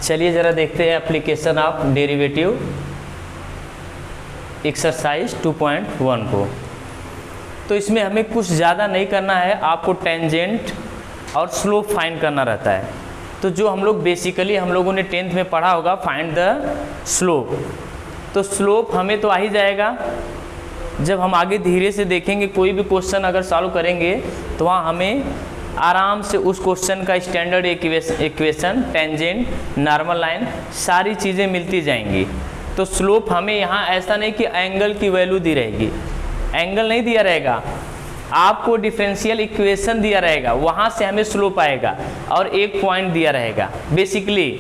चलिए ज़रा देखते हैं एप्लीकेशन ऑफ डेरिवेटिव एक्सरसाइज 2.1 को। तो इसमें हमें कुछ ज़्यादा नहीं करना है, आपको टेंजेंट और स्लोप फाइंड करना रहता है। तो जो हम लोग बेसिकली हम लोगों ने 10th में पढ़ा होगा, फाइंड द स्लोप। तो स्लोप हमें तो आ ही जाएगा। जब हम आगे धीरे से देखेंगे, कोई भी क्वेश्चन अगर सॉल्व करेंगे तो वहाँ हमें आराम से उस क्वेश्चन का standard equation, tangent, normal line, सारी चीज़ें मिलती जाएंगी। तो स्लोप हमें यहाँ ऐसा नहीं कि एंगल की वैल्यू दी रहेगी, एंगल नहीं दिया रहेगा, आपको डिफरेंशियल इक्वेशन दिया रहेगा, वहाँ से हमें स्लोप आएगा और एक पॉइंट दिया रहेगा बेसिकली।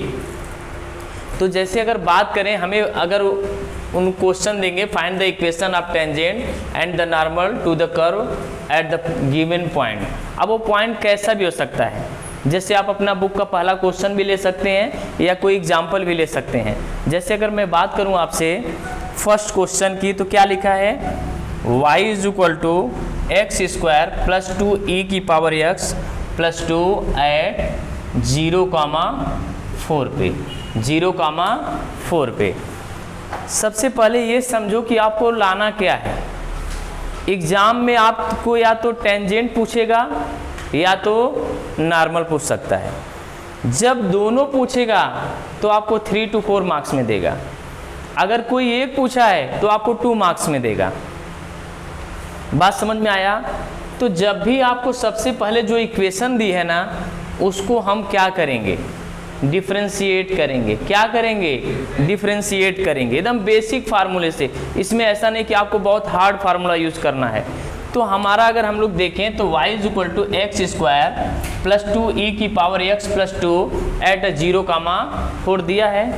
तो जैसे अगर बात करें, हमें अगर उन क्वेश्चन देंगे, find the equation of tangent and the normal to the curve at the given point. अब वो पॉइंट कैसा भी हो सकता है, जैसे आप अपना बुक का पहला क्वेश्चन भी ले सकते हैं या कोई एग्जाम्पल भी ले सकते हैं। जैसे अगर मैं बात करूं आपसे फर्स्ट क्वेश्चन की, तो क्या लिखा है, y is equal to x square plus 2e की पावर x प्लस 2 एट 0,4 पे, 0,4 पे। सबसे पहले ये समझो कि आपको लाना क्या है। एग्जाम में आपको या तो टेंजेंट पूछेगा या तो नॉर्मल पूछ सकता है। जब दोनों पूछेगा तो आपको 3 to 4 मार्क्स में देगा। अगर कोई एक पूछा है तो आपको 2 मार्क्स में देगा। बात समझ में आया? तो जब भी आपको सबसे पहले जो इक्वेशन दी है ना, उसको हम क्या करेंगे, डिफरेंशिएट करेंगे। क्या करेंगे? डिफरेंशिएट करेंगे, एकदम बेसिक फार्मूले से। इसमें ऐसा नहीं कि आपको बहुत हार्ड फार्मूला यूज करना है। तो हमारा अगर हम लोग देखें तो y is equal to x square plus 2e की पावर x प्लस 2 एट 0,4 दिया है,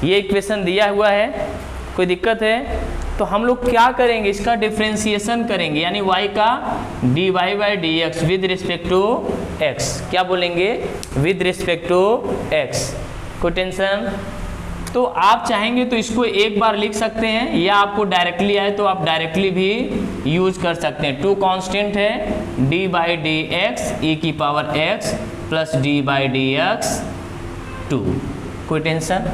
ये इक्वेशन दिया हुआ है। कोई दिक्कत है? तो हम लोग क्या करेंगे, इसका डिफरेंशिएशन करेंगे, यानी y का dy by d x with respect to x। क्या बोलेंगे? With respect to x। कोई टेंशन? तो आप चाहेंगे तो इसको एक बार लिख सकते हैं, या आपको डायरेक्टली आए तो आप डायरेक्टली भी यूज कर सकते हैं। 2 कांस्टेंट है, डी बाई डी एक्स ई की power x plus D by d x 2। कोई टेंशन?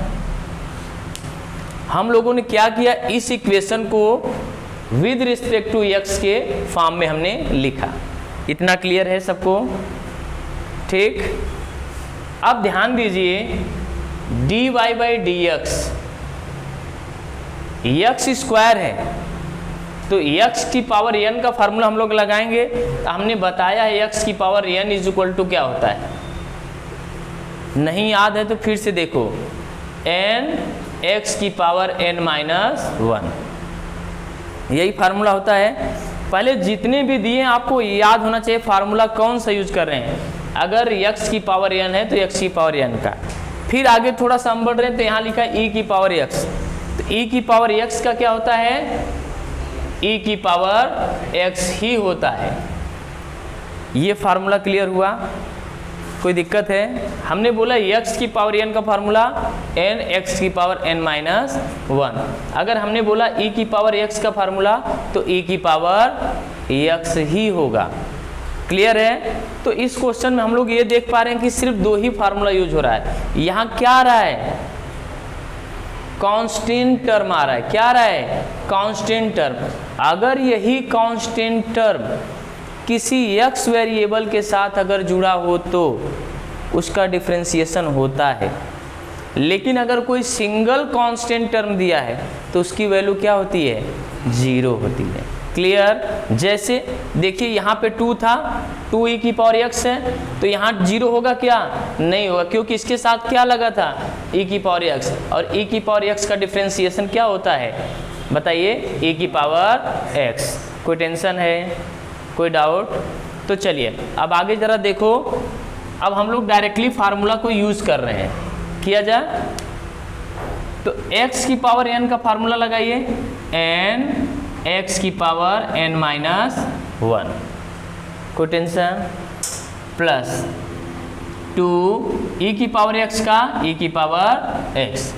हम लोगों ने क्या किया, इस इक्वेशन को विद रिस्पेक्ट टू x के फॉर्म में हमने लिखा। इतना क्लियर है सबको? ठीक। अब ध्यान दीजिए, dy by d x square है, तो x की पावर n का फार्मूला हम लोग लगाएंगे। तो हमने बताया है x की पावर n इज इक्वल टू क्या होता है, नहीं याद है तो फिर से देखो, n x की पावर n माइनस 1, यही फार्मूला होता है। पहले जितने भी दिए आपको याद होना चाहिए फार्मूला कौन सा यूज कर रहे हैं। अगर x की पावर n है तो x की पावर n का, फिर आगे थोड़ा सा हम बढ़ रहे हैं तो यहाँ लिखा e की पावर x। तो e की पावर x का क्या होता है, e की पावर x ही होता है। ये फार्मूला क्लियर हुआ? कोई दिक्कत है? हमने बोला x की पावर n का फार्मूला n x की पावर n माइनस 1। अगर हमने बोला e की पावर x का फार्मूला तो e की पावर x ही होगा। क्लियर है? तो इस क्वेश्चन में हम लोग ये देख पा रहे हैं कि सिर्फ 2 ही फार्मूला यूज हो रहा है। यहाँ क्या आ रहा है, कांस्टेंट टर्म आ रहा है। क्या आ रहा है? Constant term. अगर यही कांस्टेंट टर्म किसी x वेरिएबल के साथ अगर जुड़ा हो तो उसका डिफरेंशिएशन होता है। लेकिन अगर कोई सिंगल कांस्टेंट टर्म दिया है तो उसकी वैल्यू क्या होती है, 0 होती है। क्लियर? जैसे देखिए यहाँ पे 2 था, 2e की पावर x है, तो यहाँ 0 होगा क्या? नहीं होगा, क्योंकि इसके साथ क्या लगा था, e की पावर x। और e की पावर x का डिफरेंशिएशन क्या होता है, बताइए, e की पावर x। कोई टेंशन है? कोई डाउट? तो चलिए अब आगे जरा देखो। अब हम लोग डायरेक्टली फार्मूला को यूज कर रहे हैं, किया जाए तो x की पावर n का फार्मूला लगाइए, n x की पावर n माइनस 1। कोई टेंशन? प्लस 2 e की पावर x का e की पावर x,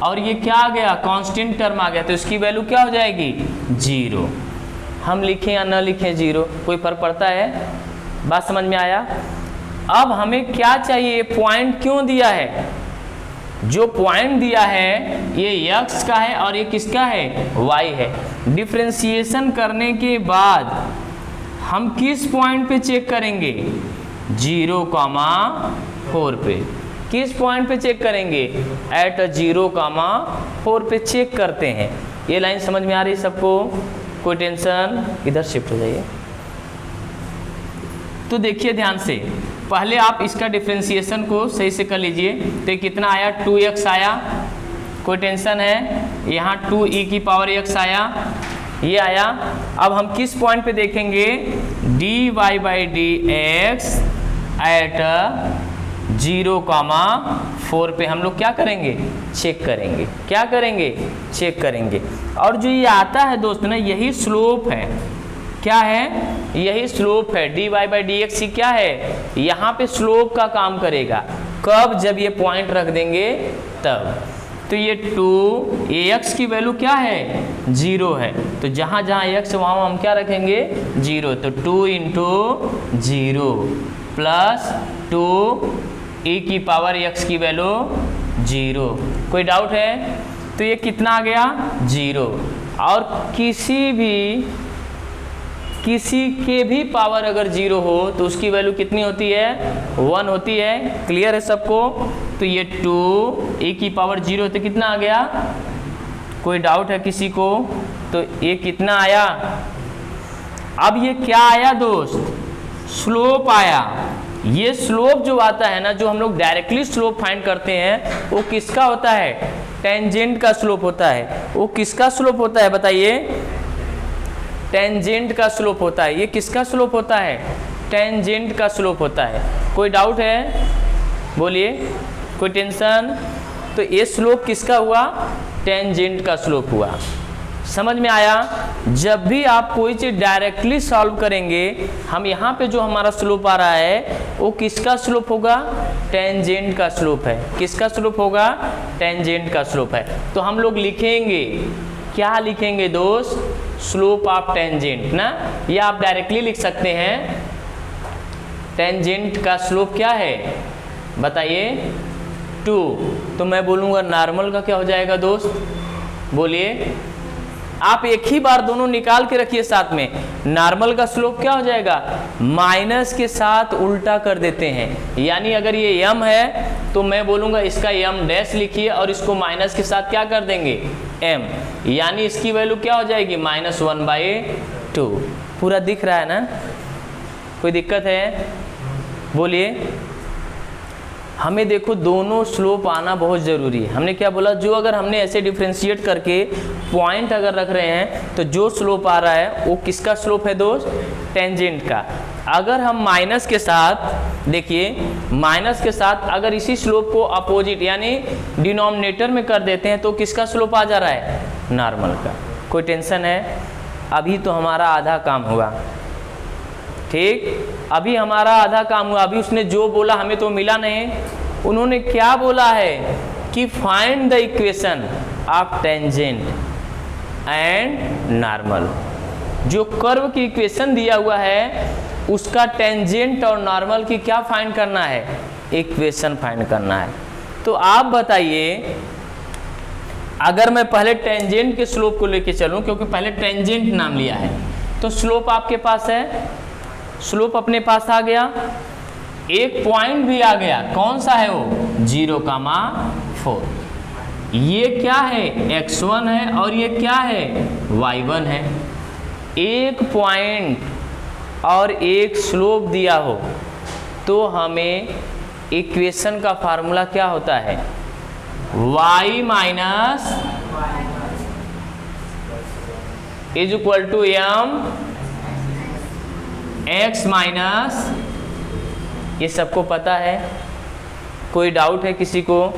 और ये क्या आ गया, कांस्टेंट टर्म आ गया, तो इसकी वैल्यू क्या हो जाएगी, 0। हम लिखें या न लिखें 0, कोई फर्क पड़ता है? बात समझ में आया? अब हमें क्या चाहिए, पॉइंट क्यों दिया है, जो पॉइंट दिया है ये x का है और ये किसका है, y है। डिफरेंशिएशन करने के बाद हम किस पॉइंट पे चेक करेंगे, 0,4 पे। किस पॉइंट पे चेक करेंगे, एट 0,4 पे चेक करते हैं। ये लाइन समझ में आ रही है सबको, कोई टेंशन, इधर शिफ्ट हो जाइए। तो देखिए ध्यान से, पहले आप इसका डिफरेंशिएशन को सही से कर लीजिए। तो कितना आया, 2x आया, कोई टेंशन है। यहाँ 2e⁻x आया, ये आया। अब हम किस पॉइंट पे देखेंगे, dy/dx एट 0,4 पे हम लोग क्या करेंगे, चेक करेंगे। क्या करेंगे, चेक करेंगे। और जो ये आता है दोस्त ना, यही स्लोप है। क्या है, यही स्लोप है। dy/dx क्या है, यहाँ पे स्लोप का काम करेगा। कब, जब ये पॉइंट रख देंगे तब। तो ये 2ax की वैल्यू क्या है, 0 है। तो जहाँ जहाँ x वहाँ हम क्या रखेंगे, 0। तो 2 × 0 प्लस 2e⁻x की वैल्यू 0। कोई डाउट है? तो ये कितना आ गया, 0। और किसी के भी पावर अगर 0 हो तो उसकी वैल्यू कितनी होती है, 1 होती है। क्लियर है सबको? तो ये 2e⁻0 तो कितना आ गया, कोई डाउट है किसी को? तो ये कितना आया, अब ये क्या आया दोस्त, स्लोप आया। ये स्लोप जो आता है ना, जो हम लोग डायरेक्टली स्लोप फाइंड करते हैं, वो किसका होता है, टेंजेंट का स्लोप होता है। वो किसका स्लोप होता है बताइए, टेंजेंट का स्लोप होता है। ये किसका स्लोप होता है, टेंजेंट का स्लोप होता है। कोई डाउट है, बोलिए, कोई टेंशन? तो ये स्लोप किसका हुआ, टेंजेंट का स्लोप हुआ। समझ में आया? जब भी आप कोई चीज़ डायरेक्टली सॉल्व करेंगे, हम यहाँ पे जो हमारा स्लोप आ रहा है वो किसका स्लोप होगा, टेंजेंट का स्लोप है। किसका स्लोप होगा, टेंजेंट का स्लोप है। तो हम लोग लिखेंगे, क्या लिखेंगे दोस्त, स्लोप ऑफ टेंजेंट ना, या आप डायरेक्टली लिख सकते हैं टेंजेंट का स्लोप क्या है बताइए, 2। तो मैं बोलूँगा नॉर्मल का क्या हो जाएगा दोस्त, बोलिए। आप एक ही बार दोनों निकाल के रखिए साथ में। नॉर्मल का स्लोप क्या हो जाएगा, माइनस के साथ उल्टा कर देते हैं। यानी अगर ये m है तो मैं बोलूँगा इसका m डैश लिखिए और इसको माइनस के साथ क्या कर देंगे, m। यानी इसकी वैल्यू क्या हो जाएगी, -1/2। पूरा दिख रहा है ना, कोई दिक्कत है, बोलिए। हमें देखो दोनों स्लोप आना बहुत ज़रूरी है। हमने क्या बोला, जो अगर हमने ऐसे डिफ्रेंशिएट करके पॉइंट अगर रख रहे हैं तो जो स्लोप आ रहा है वो किसका स्लोप है दोस्त, टेंजेंट का। अगर हम माइनस के साथ, देखिए माइनस के साथ अगर इसी स्लोप को अपोजिट यानी डिनोमिनेटर में कर देते हैं तो किसका स्लोप आ जा रहा है, नॉर्मल का। कोई टेंशन है? अभी तो हमारा आधा काम हुआ, ठीक, अभी हमारा आधा काम हुआ। अभी उसने जो बोला हमें तो मिला नहीं। उन्होंने क्या बोला है कि find the equation of tangent and normal. जो कर्व की इक्वेशन दिया हुआ है उसका टेंजेंट और नॉर्मल की क्या फाइंड करना है, इक्वेशन फाइंड करना है। तो आप बताइए, अगर मैं पहले टेंजेंट के स्लोप को लेके चलूं, क्योंकि पहले टेंजेंट नाम लिया है, तो स्लोप आपके पास है, स्लोप अपने पास आ गया, एक पॉइंट भी आ गया, कौन सा है वो, 0,4। ये क्या है, x1 है और ये क्या है, y1 है। एक पॉइंट और एक स्लोप दिया हो तो हमें इक्वेशन का फार्मूला क्या होता है, y minus is equal to m x minus, ये सबको पता है, कोई डाउट है किसी को?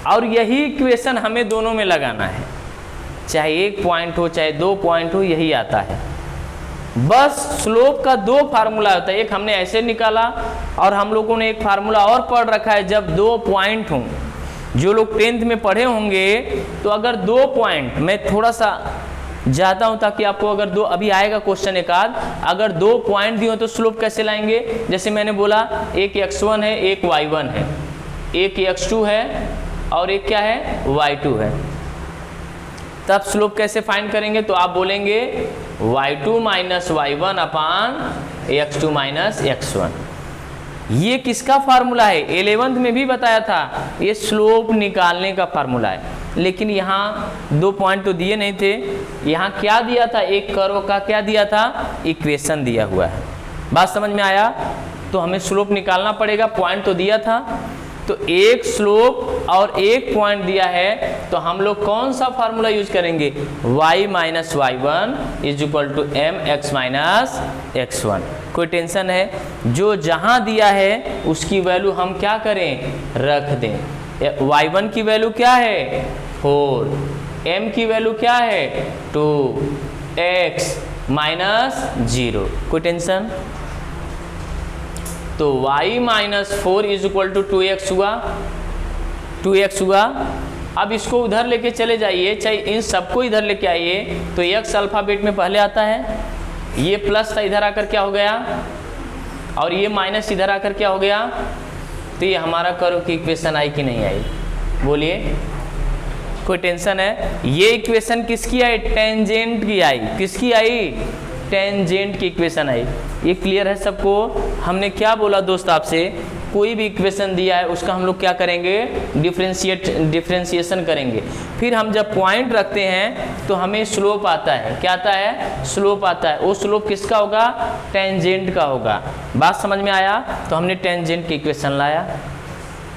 और यही इक्वेशन हमें दोनों में लगाना है, चाहे एक पॉइंट हो चाहे 2 पॉइंट हो, यही आता है। बस स्लोप का 2 फार्मूला होता है, एक हमने ऐसे निकाला और हम लोगों ने एक फार्मूला और पढ़ रखा है जब 2 पॉइंट हों। जो लोग 10th में पढ़े होंगे तो अगर 2 पॉइंट, मैं थोड़ा सा जाता हूं ताकि आपको अगर 2, अभी आएगा क्वेश्चन एक आध, अगर 2 पॉइंट दिए हो तो स्लोप कैसे लाएंगे। जैसे मैंने बोला एक x1 है एक y1 है, एक x2 है और एक क्या है y2 है। तब स्लोप कैसे फाइंड करेंगे, तो आप बोलेंगे y2 माइनस y1 अपान x2 माइनस x1। ये किसका फार्मूला है, 11th में भी बताया था, ये स्लोप निकालने का फार्मूला है। लेकिन यहाँ 2 पॉइंट तो दिए नहीं थे, यहाँ क्या दिया था, एक कर्व का क्या दिया था, इक्वेशन दिया हुआ है। बात समझ में आया। तो हमें स्लोप निकालना पड़ेगा, पॉइंट तो दिया था, तो एक स्लोप और एक पॉइंट दिया है, तो हम लोग कौन सा फार्मूला यूज करेंगे, y minus y1 is equal to mx minus x1। कोई टेंशन है, जो जहां दिया है उसकी वैल्यू हम क्या करें, रख दें। y1 की वैल्यू क्या है 4, m की वैल्यू क्या है 2, x माइनस 0। कोई टेंशन। तो y minus 4 is equal to 2x हुआ, 2x हुआ। अब इसको उधर लेके चले जाइए, चाहे इन सबको इधर लेके आइए, तो x अल्फ़ाबेट में पहले आता है, ये प्लस था इधर आकर क्या हो गया, और ये माइनस इधर आकर क्या हो गया। तो ये हमारा कर्व की इक्वेशन आई कि नहीं आई, बोलिए। कोई टेंशन है। ये इक्वेशन किसकी आई, टेंजेंट की आई। किसकी आई, टेंजेंट की इक्वेशन आई। ये क्लियर है सबको। हमने क्या बोला दोस्त आपसे, कोई भी इक्वेशन दिया है उसका हम लोग क्या करेंगे, डिफरेंशिएशन करेंगे। फिर हम जब पॉइंट रखते हैं तो हमें स्लोप आता है, क्या आता है, स्लोप आता है। वो स्लोप किसका होगा, टेंजेंट का होगा। बात समझ में आया। तो हमने टेंजेंट की इक्वेशन लाया।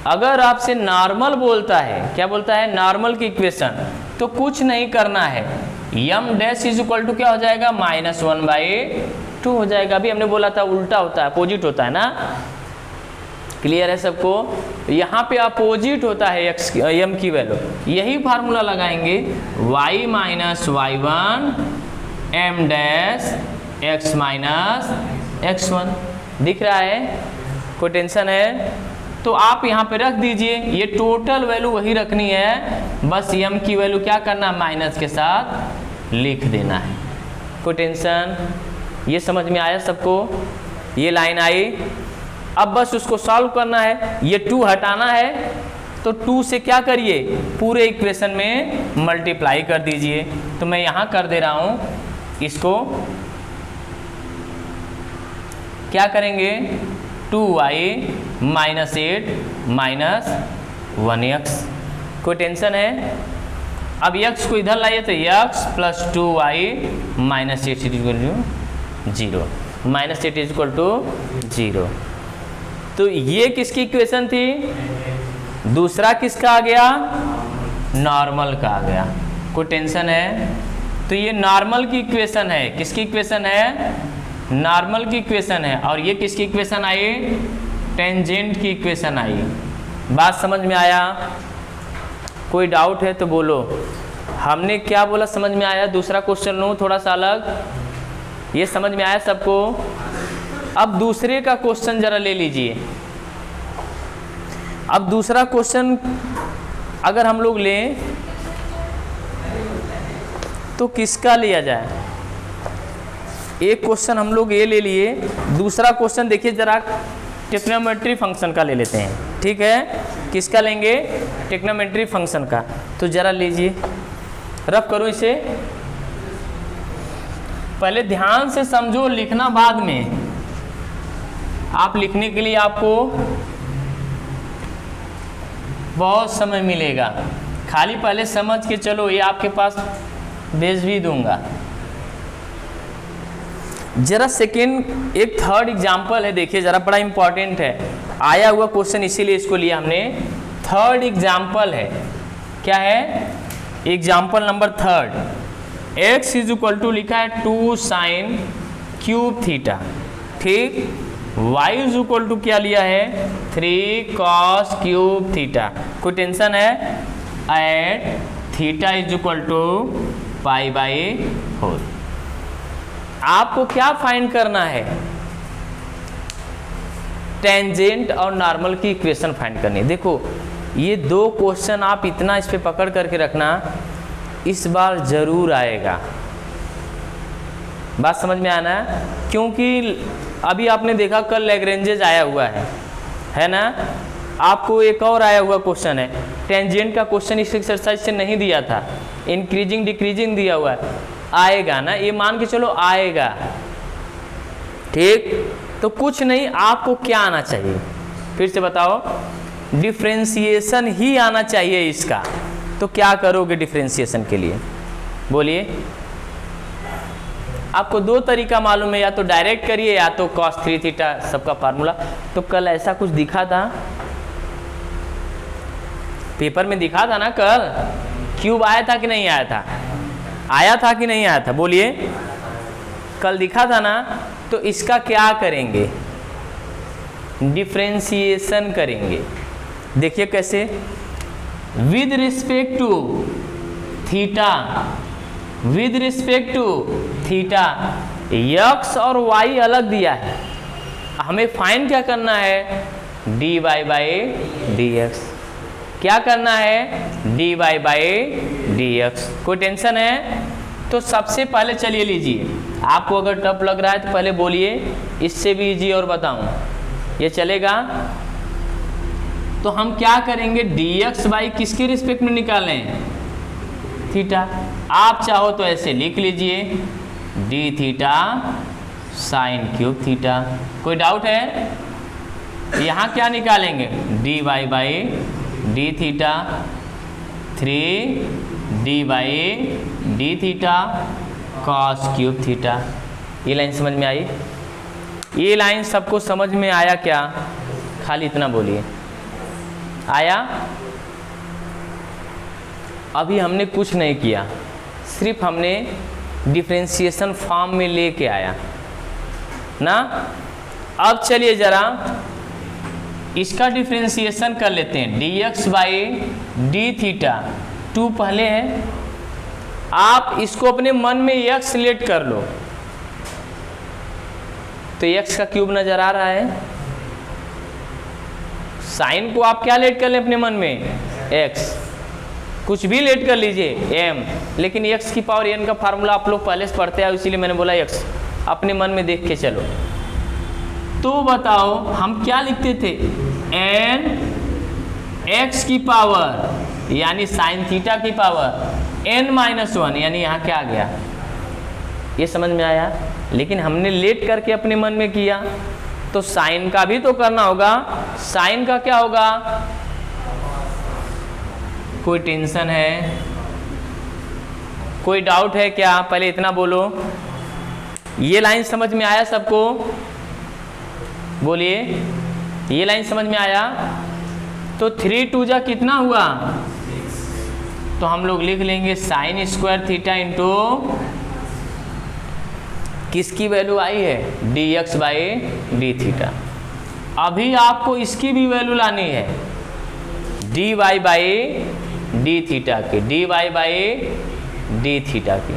अगर आपसे नॉर्मल बोलता है, क्या बोलता है, नॉर्मल की इक्वेशन, तो कुछ नहीं करना है, यम डैश इज इक्वल टू क्या हो जाएगा, -1/2 हो जाएगा। अभी हमने बोला था उल्टा होता है, अपोजिट होता है ना। क्लियर है सबको। यहाँ पे अपोजिट होता है यम की वैल्यू। यही फार्मूला लगाएंगे, y minus y1 m dash x minus x1। दिख रहा है, कोई टेंशन है। तो आप यहाँ पे रख दीजिए, ये टोटल वैल्यू वही रखनी है, बस यम की वैल्यू क्या करना, माइनस के साथ लिख देना है। कोई टेंशन। ये समझ में आया सबको, ये लाइन आई। अब बस उसको सॉल्व करना है। ये 2 हटाना है, तो 2 से क्या करिए, पूरे इक्वेशन में मल्टीप्लाई कर दीजिए। तो मैं यहाँ कर दे रहा हूँ, इसको क्या करेंगे, 2y माइनस 8 माइनस 1x। कोई टेंशन है। अब x को इधर लाइए, तो x plus 2y minus 8 is equal to 0, minus 8 is equal to 0। तो ये किसकी इक्वेशन थी, दूसरा किसका आ गया, नॉर्मल का आ गया। कोई टेंशन है। तो ये नॉर्मल की इक्वेशन है, किसकी इक्वेशन है, नॉर्मल की इक्वेशन है। और ये किसकी इक्वेशन आई, टेंजेंट की इक्वेशन आई। बात समझ में आया। कोई डाउट है तो बोलो। हमने क्या बोला समझ में आया। दूसरा क्वेश्चन लो थोड़ा सा अलग, ये समझ में आया सबको। अब दूसरे का क्वेश्चन जरा ले लीजिए। अब दूसरा क्वेश्चन अगर हम लोग लें तो किसका लिया जाए। एक क्वेश्चन हम लोग ये ले लिए, दूसरा क्वेश्चन देखिए जरा, ट्रिग्नोमेट्री फंक्शन का ले लेते हैं। ठीक है, किसका लेंगे, ट्रिग्नोमेट्री फंक्शन का। तो जरा लीजिए, रफ करो इसे, पहले ध्यान से समझो, लिखना बाद में। आप लिखने के लिए आपको बहुत समय मिलेगा, खाली पहले समझ के चलो। ये आपके पास भेज भी दूंगा। जरा सेकेंड, एक थर्ड एग्जाम्पल है, देखिए जरा, बड़ा इंपॉर्टेंट है, आया हुआ क्वेश्चन, इसीलिए इसको लिया हमने। थर्ड एग्जाम्पल है, क्या है, example number third. x is equal to लिखा है 2 sin क्यूब थीटा। ठीक, y इज इक्वल टू क्या लिया है, 3 cos क्यूब थीटा। कोई टेंशन है। At theta is equal to π/4। आपको क्या फाइंड करना है, टेंजेंट और नॉर्मल की इक्वेशन फाइंड करनी है। देखो ये 2 क्वेश्चन आप इतना इस पे पकड़ करके रखना, इस बार जरूर आएगा। बात समझ में आना है, क्योंकि अभी आपने देखा कल लैग्रेंजेज आया हुआ है ना। आपको एक और आया हुआ क्वेश्चन है, टेंजेंट का क्वेश्चन इस एक्सरसाइज से नहीं दिया था, इंक्रीजिंग डिक्रीजिंग दिया हुआ है, आएगा ना, ये मान के चलो आएगा, ठीक। तो कुछ नहीं, आपको क्या आना चाहिए, फिर से बताओ, डिफरेंशिएशन ही आना चाहिए इसका। तो क्या करोगे डिफरेंशिएशन के लिए, बोलिए। आपको दो तरीका मालूम है, या तो डायरेक्ट करिए या तो cos 3 थीटा सबका फार्मूला। तो कल ऐसा कुछ दिखा था, पेपर में दिखा था ना कल, क्यूब आया था कि नहीं आया था, आया था कि नहीं आया था, बोलिए। कल दिखा था ना। तो इसका क्या करेंगे, डिफरेंशिएशन करेंगे। देखिए कैसे, with respect to theta, with respect to theta, x और वाई अलग दिया है, हमें फाइंड क्या करना है, d y by d x. क्या करना है, d y by d x. कोई टेंशन है? तो सबसे पहले चलिए लीजिए, आपको अगर टफ लग रहा है तो पहले बोलिए, इससे भी इजी और बताऊं, ये चलेगा। तो हम क्या करेंगे, डी एक्स बाई किसके रिस्पेक्ट में निकालें, थीटा। आप चाहो तो ऐसे लिख लीजिए, d theta sine cube theta. कोई डाउट है? यहाँ क्या निकालेंगे, d y by d theta 3 d by d theta cos cube theta. ये लाइन समझ में आई? ये लाइन सबको समझ में आया क्या? खाली इतना बोलिए, आया? अभी हमने कुछ नहीं किया, सिर्फ हमने डिफरेंशिएशन फॉर्म में लेके आया ना। अब चलिए जरा इसका डिफरेंशिएशन कर लेते हैं, D x by d theta 2 पहले है, आप इसको अपने मन में x लेट कर लो, तो x का क्यूब नजर आ रहा है। साइन को आप क्या लेट कर लें अपने मन में, x, कुछ भी लेट कर लीजिए m, लेकिन x की पावर n का फार्मूला आप लोग पहले से पढ़ते हैं, इसीलिए मैंने बोला x, अपने मन में देख के चलो। तो बताओ हम क्या लिखते थे, n x की पावर यानी साइन थीटा की पावर n-1, यानी यहाँ क्या आ गया, ये समझ में आया? लेकिन हमने लेट करके अपने मन में किया, तो साइन का भी तो करना होगा। साइन का क्या होगा? कोई टेंशन है? कोई डाउट है क्या? पहले इतना बोलो, ये लाइन समझ में आया सबको? बोलिए, ये लाइन समझ में आया? तो 3 2 जा कितना हुआ? तो हम लोग लिख लेंगे साइन स्क्वायर थीटा इंटू किसकी वैल्यू आई है, d x by d theta. अभी आपको इसकी भी वैल्यू लानी है, d y by d theta की, d y by d theta की।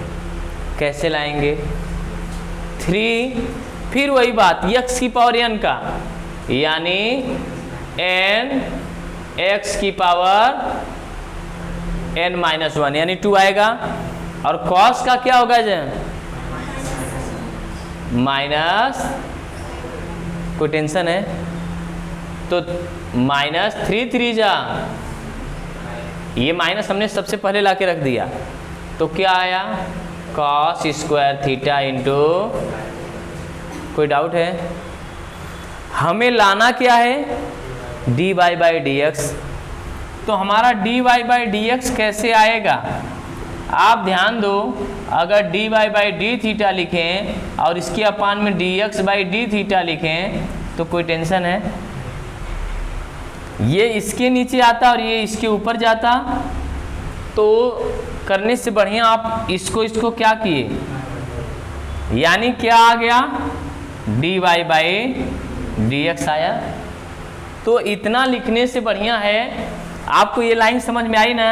कैसे लाएंगे? 3, फिर वही बात, x की पावर n का, यानी n x की पावर n-1 यानी 2 आएगा। और cos का क्या होगा जन, माइनस, कोई टेंशन है? तो -3 3 जा, ये माइनस हमने सबसे पहले लाके रख दिया, तो क्या आया, cos स्क्वायर थीटा इंटू, कोई डाउट है? हमें लाना क्या है, d y by d x. तो हमारा d y by d x कैसे आएगा? आप ध्यान दो, अगर d y by d theta लिखें और इसके अपान में d x by d theta लिखें तो कोई टेंशन है? ये इसके नीचे आता और ये इसके ऊपर जाता, तो करने से बढ़िया आप इसको क्या किए, यानी क्या आ गया, d y by d x आया। तो इतना लिखने से बढ़िया है, आपको ये लाइन समझ में आई ना?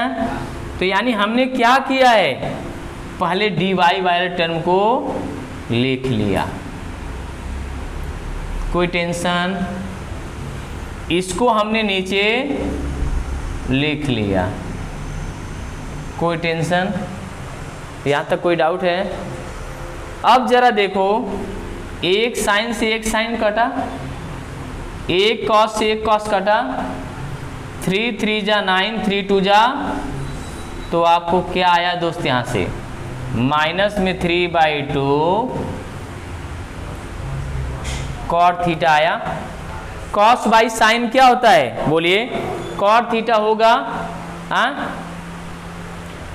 तो यानी हमने क्या किया है, पहले डी वाई वाले टर्म को लिख लिया, कोई टेंशन? इसको हमने नीचे लिख लिया, कोई टेंशन? यहाँ तक कोई डाउट है? अब जरा देखो, एक साइन से एक साइन कटा, एक कॉस से एक कॉस कटा, 3 3 जा 9, 3 2 जा, तो आपको क्या आया दोस्त यहाँ से माइनस में 3/2 कॉट थीटा आया। कॉस बाई साइन क्या होता है बोलिए, कॉट थीटा होगा। हाँ,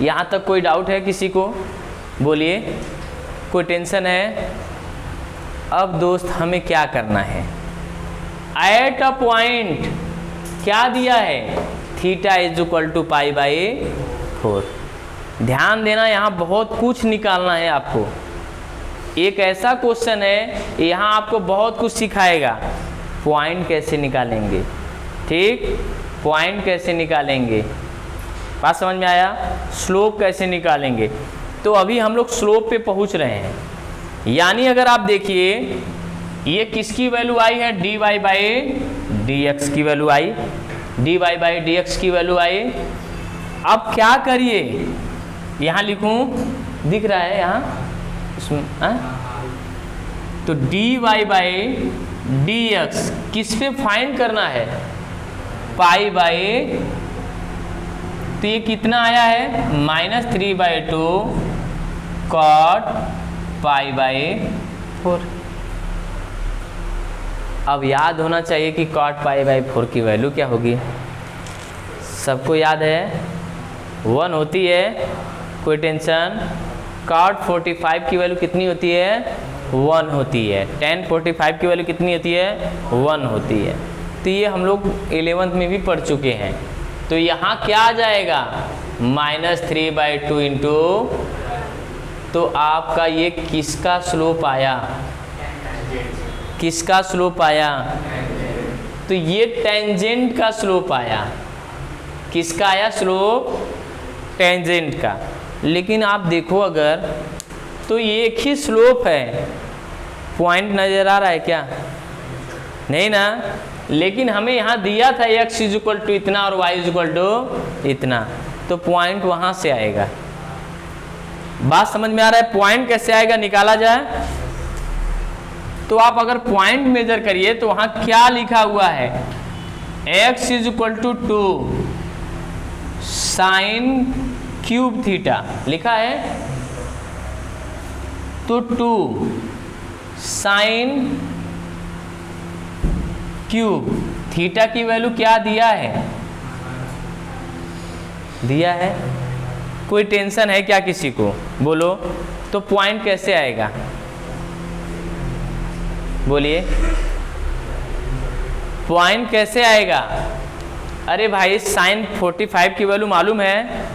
यहाँ तक कोई डाउट है किसी को बोलिए, कोई टेंशन है? अब दोस्त हमें क्या करना है, एट अ पॉइंट क्या दिया है, थीटा इज इक्वल टू π/4। ध्यान देना, यहाँ बहुत कुछ निकालना है आपको। एक ऐसा क्वेश्चन है यहाँ आपको बहुत कुछ सिखाएगा। पॉइंट कैसे निकालेंगे, ठीक, पॉइंट कैसे निकालेंगे, बात समझ में आया? स्लोप कैसे निकालेंगे। तो अभी हम लोग स्लोप पे पहुँच रहे हैं। यानी अगर आप देखिए ये किसकी वैल्यू आई है, dy/dx की वैल्यू आई, dy/dx की वैल्यू आई। अब क्या करिए, यहाँ लिखूं, दिख रहा है यहाँ इसमें, तो dy/dx किस पे फाइंड करना है, π/, तो ये कितना आया है -3/2 cot π/4। अब याद होना चाहिए कि cot π/4 की वैल्यू क्या होगी, सबको याद है 1 होती है, कोई टेंशन। cot 45 की वैल्यू कितनी होती है, 1 होती है। tan 45 की वैल्यू कितनी होती है, 1 होती है। तो ये हम लोग 11th में भी पढ़ चुके हैं। तो यहाँ क्या आ जाएगा -3/2 इंटू, तो आपका ये किसका स्लोप आया, किसका स्लोप आया, तो ये टेंजेंट का स्लोप आया। किसका आया स्लोप, टेंजेंट का। लेकिन आप देखो अगर, तो ये एक ही स्लोप है, पॉइंट नज़र आ रहा है क्या, नहीं ना। लेकिन हमें यहाँ दिया था x इज इक्वल टू इतना और y इज इक्वल टू इतना, तो पॉइंट वहाँ से आएगा। बात समझ में आ रहा है, पॉइंट कैसे आएगा निकाला जाए। तो आप अगर पॉइंट मेजर करिए तो वहाँ क्या लिखा हुआ है, x is equal to 2 sine cube theta लिखा है, तो 2 साइन क्यूब थीटा की वैल्यू क्या दिया है, दिया है। कोई टेंशन है क्या किसी को, बोलो। तो पॉइंट कैसे आएगा बोलिए, पॉइंट कैसे आएगा। अरे भाई साइन 45 की वैल्यू मालूम है,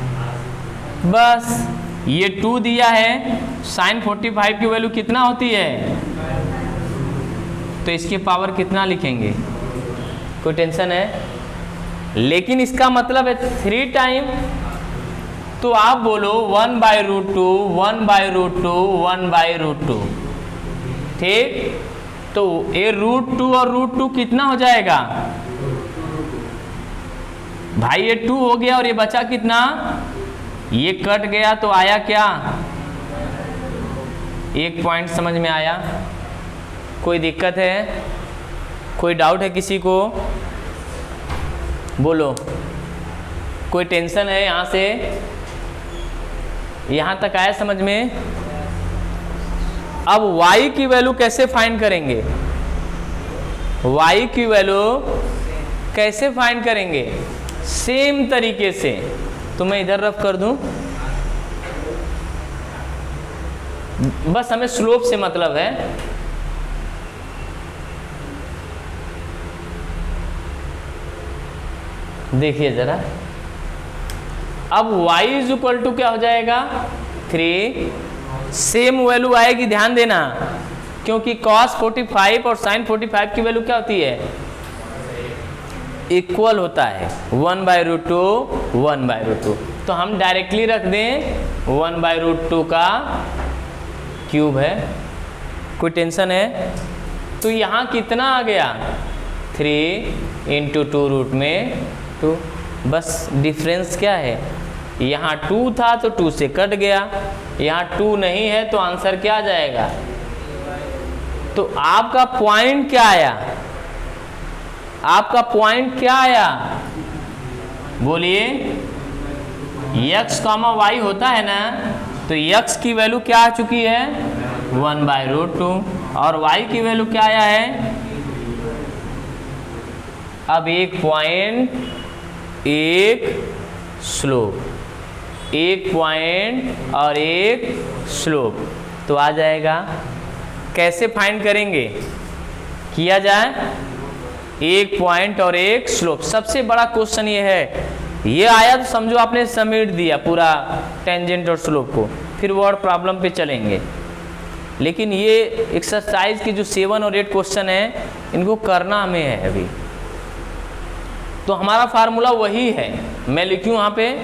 बस ये 2 दिया है, साइन 45 की वैल्यू कितना होती है, तो इसकी पावर कितना लिखेंगे, कोई टेंशन है। लेकिन इसका मतलब है 3 टाइम, तो आप बोलो 1/√2 1/√2 1/√2, ठीक। तो ये √2 और √2 कितना हो जाएगा भाई, ये 2 हो गया और ये बचा कितना, ये कट गया तो आया क्या, एक पॉइंट समझ में आया। कोई दिक्कत है, कोई डाउट है किसी को, बोलो। कोई टेंशन है यहाँ से, यहाँ तक आया समझ में। अब y की वैल्यू कैसे फाइंड करेंगे, y की वैल्यू कैसे फाइंड करेंगे, सेम तरीके से। तो मैं इधर रफ कर दूं, बस हमें स्लोप से मतलब है। देखिए जरा, अब y इज इक्वल टू क्या हो जाएगा 3, सेम वैल्यू आएगी, ध्यान देना, क्योंकि cos 45 और sin 45 की वैल्यू क्या होती है, इक्वल होता है 1/√2 1/√2। तो हम डायरेक्टली रख दें 1/√2 का क्यूब है, कोई टेंशन है। तो यहाँ कितना आ गया 3 इंटू 2 रूट में 2, बस डिफरेंस क्या है, यहाँ 2 था तो 2 से कट गया, यहाँ 2 नहीं है तो आंसर क्या आ जाएगा। तो आपका पॉइंट क्या आया, आपका पॉइंट क्या आया, बोलिए x कॉमा वाई होता है ना, तो x की वैल्यू क्या आ चुकी है 1/√2 और y की वैल्यू क्या आया है। अब एक पॉइंट एक स्लोप, एक पॉइंट और एक स्लोप तो आ जाएगा। कैसे फाइंड करेंगे, किया जाए एक पॉइंट और एक स्लोप। सबसे बड़ा क्वेश्चन ये है, ये आया तो समझो आपने समेट दिया पूरा टेंजेंट और स्लोप को, फिर वर्ड प्रॉब्लम पे चलेंगे। लेकिन ये एक्सरसाइज की जो 7 और 8 क्वेश्चन है इनको करना हमें है अभी। तो हमारा फार्मूला वही है, मैं लिखूँ यहाँ पे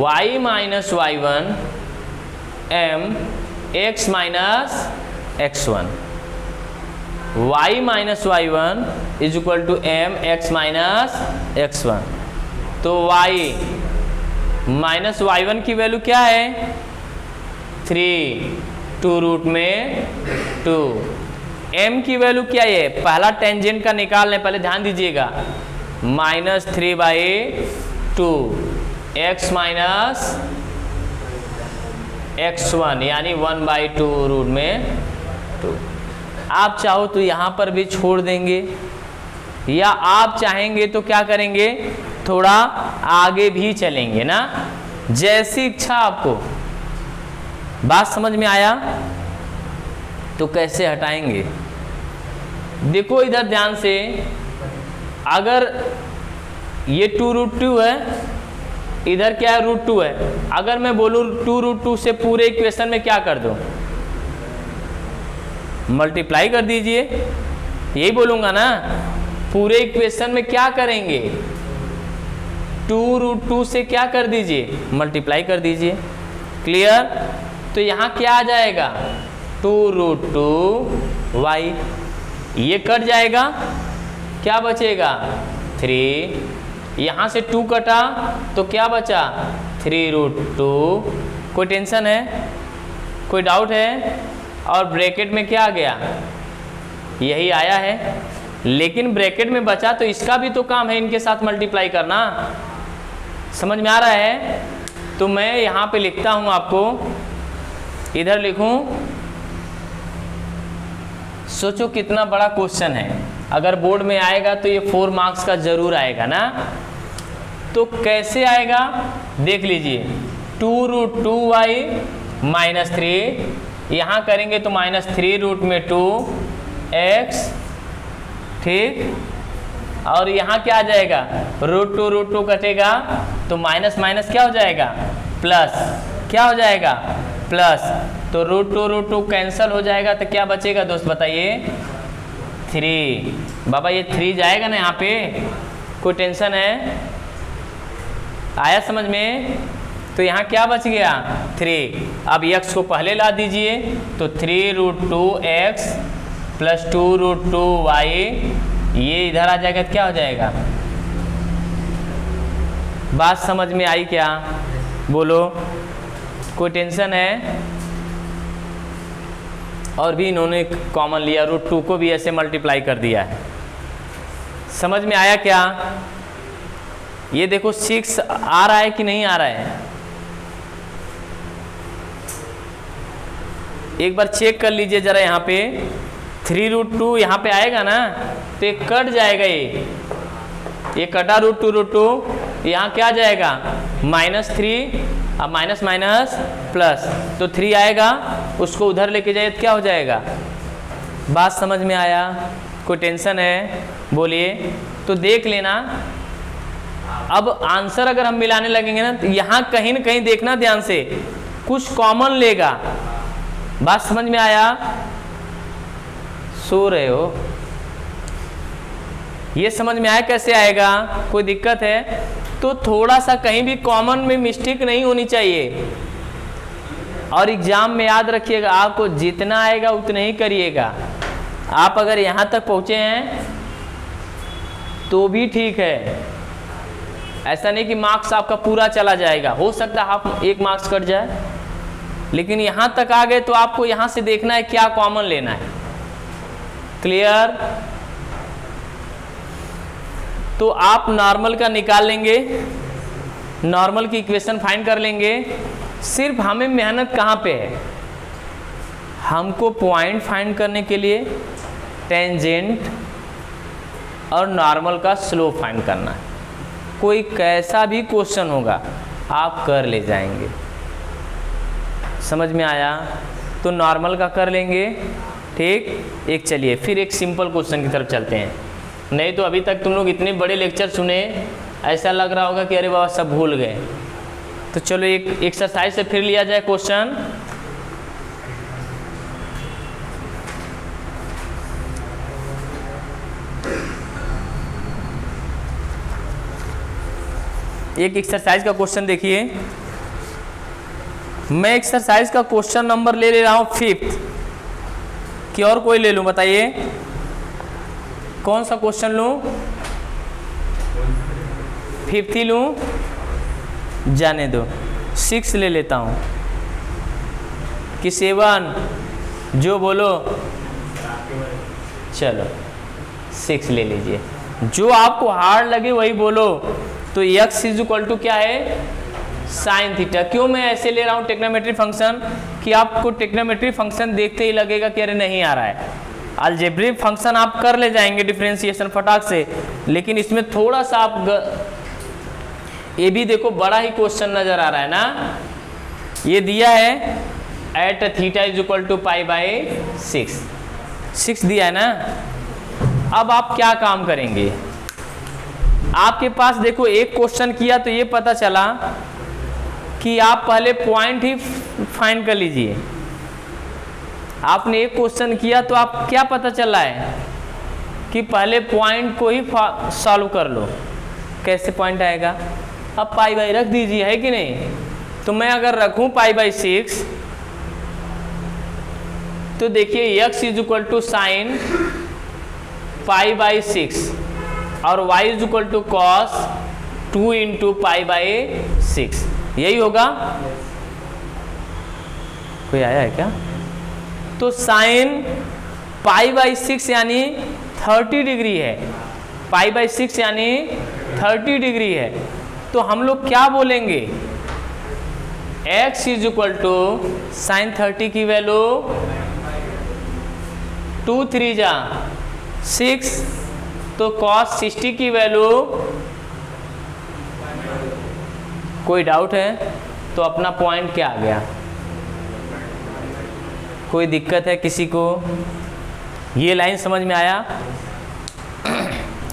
y minus y1 m x minus x1, y minus y1 is equal to m x minus x1। तो y माइनस y1 की वैल्यू क्या है 3, 2 रूट में 2। m की वैल्यू क्या है, पहला टेंजेंट का निकाल लें, पहले ध्यान दीजिएगा, -3/2 x माइनस x1 यानी 1/2 रूट में 2। आप चाहो तो यहाँ पर भी छोड़ देंगे, या आप चाहेंगे तो क्या करेंगे, थोड़ा आगे भी चलेंगे ना, जैसी इच्छा आपको। बात समझ में आया। तो कैसे हटाएंगे, देखो इधर ध्यान से, अगर ये 2√2 है, इधर क्या है √2 है, अगर मैं बोलूँ 2√2 से पूरे इक्वेशन में क्या कर दो, मल्टीप्लाई कर दीजिए, यही बोलूँगा ना। पूरे इक्वेशन में क्या करेंगे, 2√2 से क्या कर दीजिए, मल्टीप्लाई कर दीजिए। क्लियर। तो यहाँ क्या आ जाएगा 2√2y, ये कट जाएगा, क्या बचेगा 3, यहाँ से 2 कटा तो क्या बचा 3√2। कोई टेंशन है, कोई डाउट है। और ब्रैकेट में क्या आ गया, यही आया है, लेकिन ब्रैकेट में बचा तो इसका भी तो काम है इनके साथ मल्टीप्लाई करना। समझ में आ रहा है। तो मैं यहाँ पे लिखता हूँ, आपको इधर लिखूँ, सोचो कितना बड़ा क्वेश्चन है, अगर बोर्ड में आएगा तो ये 4 मार्क्स का जरूर आएगा ना। तो कैसे आएगा देख लीजिए, 2√2y माइनस 3, यहाँ करेंगे तो -3 रूट में 2x, ठीक। और यहाँ क्या आ जाएगा, √2 कटेगा तो माइनस माइनस क्या हो जाएगा प्लस, क्या हो जाएगा प्लस। तो √2 कैंसिल हो जाएगा तो क्या बचेगा दोस्त बताइए 3। बाबा ये 3 जाएगा ना यहाँ पे, कोई टेंशन है, आया समझ में। तो यहाँ क्या बच गया 3। अब x को पहले ला दीजिए तो 3√2x प्लस 2√2y, ये इधर आ जाएगा तो क्या हो जाएगा। बात समझ में आई क्या, बोलो कोई टेंशन है। और भी इन्होंने कॉमन लिया, √2 को भी ऐसे मल्टीप्लाई कर दिया है। समझ में आया क्या। ये देखो 6 आ रहा है कि नहीं आ रहा है, एक बार चेक कर लीजिए जरा। यहाँ पे 3√2 यहाँ पे आएगा ना तो ये कट जाएगा, ये कटा √2, यहाँ क्या जाएगा -3, अब माइनस माइनस प्लस, तो 3 आएगा, उसको उधर लेके जाइए तो क्या हो जाएगा। बात समझ में आया, कोई टेंशन है बोलिए। तो देख लेना, अब आंसर अगर हम मिलाने लगेंगे ना तो यहाँ कहीं न कहीं देखना ध्यान से, कुछ कॉमन लेगा। बात समझ में आया, सो रहे हो, ये समझ में आया कैसे आएगा, कोई दिक्कत है तो थोड़ा सा कहीं भी कॉमन में मिस्टेक नहीं होनी चाहिए। और एग्जाम में याद रखिएगा, आपको जितना आएगा उतना ही करिएगा। आप अगर यहाँ तक पहुँचे हैं तो भी ठीक है, ऐसा नहीं कि मार्क्स आपका पूरा चला जाएगा, हो सकता है आप 1 मार्क्स कट जाए, लेकिन यहाँ तक आ गए तो आपको यहाँ से देखना है क्या कॉमन लेना है। क्लियर। तो आप नॉर्मल का निकाल लेंगे, नॉर्मल की इक्वेशन फाइंड कर लेंगे। सिर्फ हमें मेहनत कहाँ पे है, हमको पॉइंट फाइंड करने के लिए टेंजेंट और नॉर्मल का स्लोप फाइंड करना है। कोई कैसा भी क्वेश्चन होगा आप कर ले जाएंगे। समझ में आया? तो नॉर्मल का कर लेंगे, ठीक। एक चलिए फिर एक सिंपल क्वेश्चन की तरफ चलते हैं। नहीं तो अभी तक तुम लोग इतने बड़े लेक्चर सुने, ऐसा लग रहा होगा कि अरे बाबा सब भूल गए। तो चलो एक एक्सरसाइज से फिर लिया जाए क्वेश्चन। एक एक्सरसाइज का क्वेश्चन देखिए। मैं एक्सरसाइज का क्वेश्चन नंबर ले रहा हूं 5th, कि और कोई ले लूं? बताइए कौन सा क्वेश्चन लूं? 5th ही लूं? जाने दो, 6 ले लेता हूं कि 7? जो बोलो, चलो 6 ले लीजिए। जो आपको हार्ड लगे वही बोलो। तो x = क्या है? Sine theta. क्यों मैं ऐसे ले रहा हूँ टेक्नोमेट्री फंक्शन, कि आपको टेक्नोमेट्री फंक्शन देखते ही लगेगा कि अरे नहीं आ रहा है। अलजेब्रिक फंक्शन आप कर ले जाएंगे डिफरेंशिएशन फटाक से, लेकिन इसमें थोड़ा सा आप ये भी देखो, बड़ा ही क्वेश्चन नजर आ रहा है ना। ये दिया है एट थीटा = π/6, 6 दिया है ना। अब आप क्या काम करेंगे? आपके पास देखो एक क्वेश्चन किया तो ये पता चला कि आप पहले पॉइंट ही फाइंड कर लीजिए। आपने एक क्वेश्चन किया तो आप क्या पता चला है कि पहले पॉइंट को ही सॉल्व कर लो। कैसे पॉइंट आएगा? अब π/, रख दीजिए, है कि नहीं? तो मैं अगर रखूं π/6 तो देखिए x = साइन π/6 और y = cos 2 × π/6, यही होगा। कोई आया है क्या? तो साइन π/6 यानी 30 डिग्री है, π/6 यानी 30 डिग्री है। तो हम लोग क्या बोलेंगे? x = साइन 30 की वैल्यू 2 3 जा 6, तो cos 60 की वैल्यू। कोई डाउट है? तो अपना पॉइंट क्या आ गया? कोई दिक्कत है किसी को? ये लाइन समझ में आया?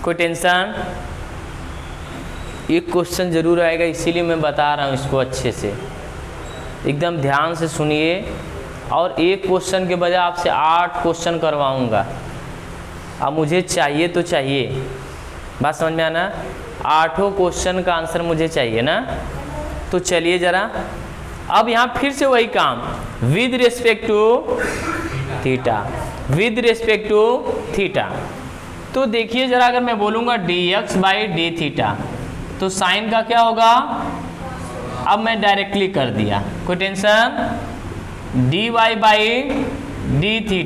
कोई टेंशन? एक क्वेश्चन जरूर आएगा, इसीलिए मैं बता रहा हूँ इसको अच्छे से, एकदम ध्यान से सुनिए। और एक क्वेश्चन के बजाय आपसे 8 क्वेश्चन करवाऊँगा। अब मुझे चाहिए तो चाहिए, बात समझ में आना? 8 क्वेश्चन का आंसर मुझे चाहिए ना। तो चलिए जरा, अब यहाँ फिर से वही काम, with respect to theta, with respect to theta. तो देखिए जरा, अगर मैं बोलूँगा dx/d θ, तो साइन का क्या होगा? अब मैं डायरेक्टली कर दिया, कोई टेंशन? dy/d θ,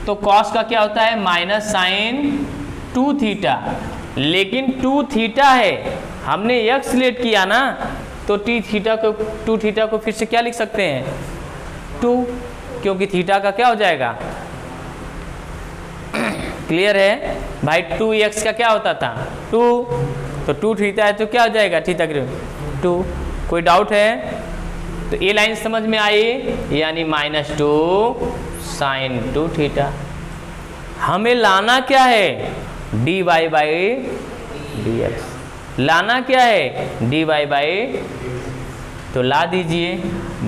तो कॉस का क्या होता है? -sin2θ। लेकिन 2θ है, हमने x लेट किया ना, तो टू थीटा को फिर से क्या लिख सकते हैं? 2, क्योंकि थीटा का क्या हो जाएगा? क्लियर है भाई? 2x का क्या होता था? 2, तो 2θ है तो क्या हो जाएगा? थीटा 2। कोई डाउट है? तो ये लाइन समझ में आई, यानी -2 sin 2θ। हमें लाना क्या है? dy/dx। लाना क्या है? dy/, तो ला दीजिए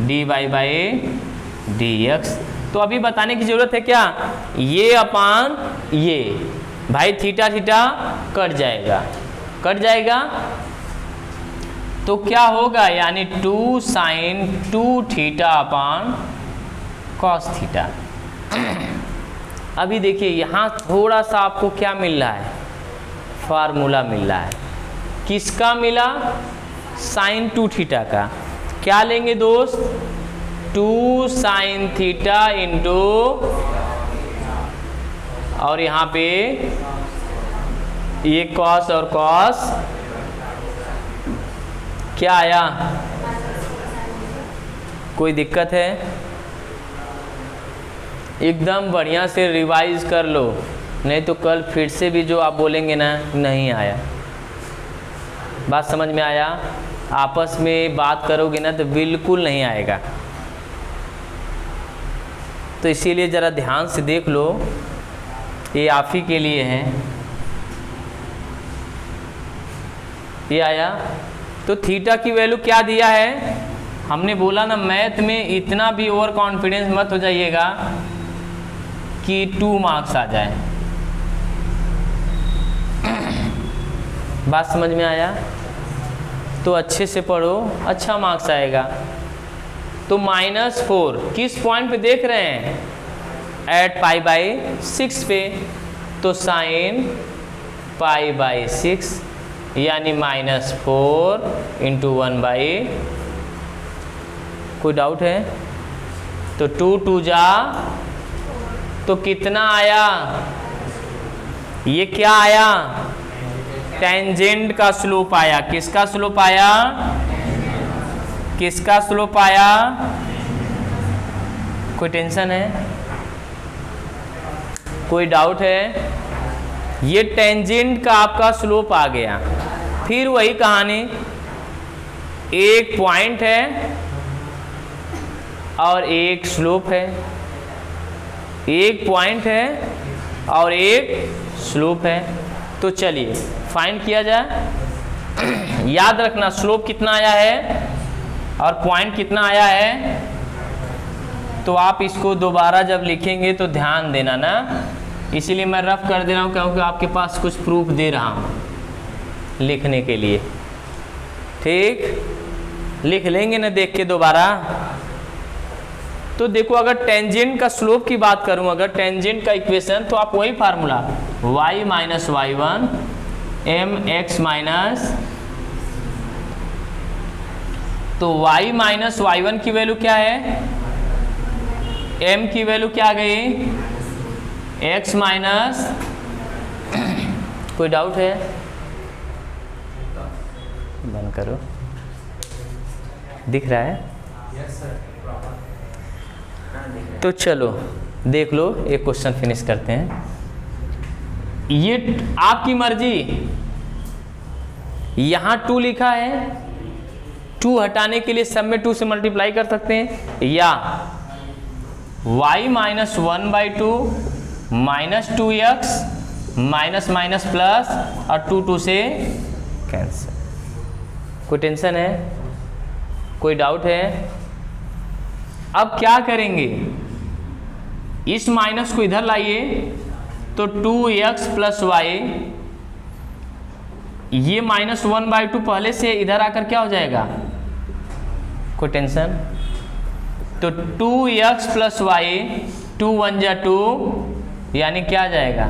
dy/dx। तो अभी बताने की जरूरत है क्या? ये अपान ये, भाई थीटा कट जाएगा, कट जाएगा। तो क्या होगा? यानी 2 sin 2θ अपान cos θ। अभी देखिए यहाँ थोड़ा सा आपको क्या मिल रहा है? फार्मूला मिल रहा है। किसका मिला? sin 2θ का। क्या लेंगे दोस्त? 2 sin θ इंटू, और यहाँ पे ये कॉस और कॉस क्या आया? कोई दिक्कत है? एकदम बढ़िया से रिवाइज कर लो, नहीं तो कल फिर से भी जो आप बोलेंगे ना नहीं आया। बात समझ में आया? आपस में बात करोगे ना तो बिल्कुल नहीं आएगा। तो इसीलिए ज़रा ध्यान से देख लो, ये आप ही के लिए है। ये आया? तो थीटा की वैल्यू क्या दिया है? हमने बोला ना मैथ में इतना भी ओवर कॉन्फिडेंस मत हो जाइएगा कि 2 मार्क्स आ जाए। बात समझ में आया? तो अच्छे से पढ़ो, अच्छा मार्क्स आएगा। तो -4 किस पॉइंट पे देख रहे हैं? एट π/6 पे। तो sin π/6 यानी -4 × 1/। कोई डाउट है? तो 2 2 जा तो कितना आया? ये क्या आया? टेंजेंट का स्लोप आया। किसका स्लोप आया? किसका स्लोप आया? कोई टेंशन है? कोई डाउट है? ये टेंजेंट का आपका स्लोप आ गया। फिर वही कहानी, एक पॉइंट है और एक स्लोप है। एक पॉइंट है और एक स्लोप है। तो चलिए फाइंड किया जाए। याद रखना स्लोप कितना आया है और पॉइंट कितना आया है। तो आप इसको दोबारा जब लिखेंगे तो ध्यान देना ना, इसीलिए मैं रफ कर दे रहा हूँ क्योंकि आपके पास कुछ प्रूफ दे रहा हूँ लिखने के लिए। ठीक, लिख लेंगे ना देख के दोबारा। तो देखो अगर टेंजेंट का स्लोप की बात करूं, अगर टेंजेंट का इक्वेशन, तो आप वही formula y - y1 mx minus, तो y - y1 की वैल्यू क्या है? m की वैल्यू क्या आ गई? x minus. कोई डाउट है? बंद करो, दिख रहा है? तो चलो देख लो, एक क्वेश्चन फिनिश करते हैं। ये आपकी मर्जी, यहाँ 2 लिखा है, 2 हटाने के लिए सब में 2 से मल्टीप्लाई कर सकते हैं, या y - 1/2 -2x माइनस प्लस और 2 से कैंसिल। कोई टेंशन है? कोई डाउट है? अब क्या करेंगे, इस माइनस को इधर लाइए तो 2x + y, ये -1/2 पहले से इधर आकर क्या हो जाएगा? कोई टेंशन? तो 2x + y, 2 × 1 = 2 यानी क्या आ जाएगा?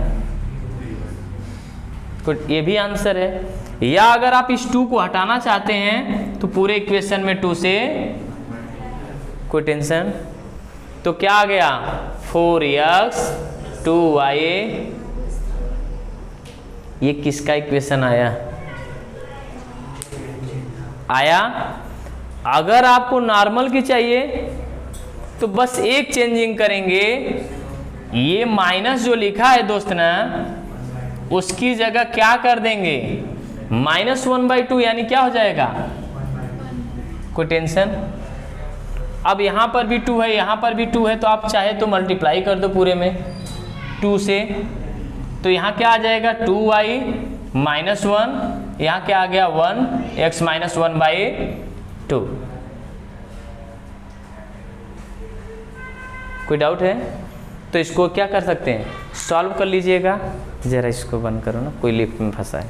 तो ये भी आंसर है। या अगर आप इस 2 को हटाना चाहते हैं तो पूरे इक्वेशन में 2 से, कोई टेंशन? तो क्या आ गया? 4x 2y। ये किसका इक्वेशन आया? अगर आपको नॉर्मल की चाहिए तो बस एक चेंजिंग करेंगे, ये माइनस जो लिखा है दोस्त ना, उसकी जगह क्या कर देंगे? -1/2 यानी क्या हो जाएगा? कोई टेंशन? अब यहाँ पर भी 2 है, यहाँ पर भी 2 है, तो आप चाहे तो मल्टीप्लाई कर दो पूरे में 2 से। तो यहाँ क्या आ जाएगा? 2y - 1, यहाँ क्या आ गया? 1x - 1/2। कोई डाउट है? तो इसको क्या कर सकते हैं? सॉल्व कर लीजिएगा। ज़रा इसको बंद करो ना, कोई लिफ्ट में फंसा है।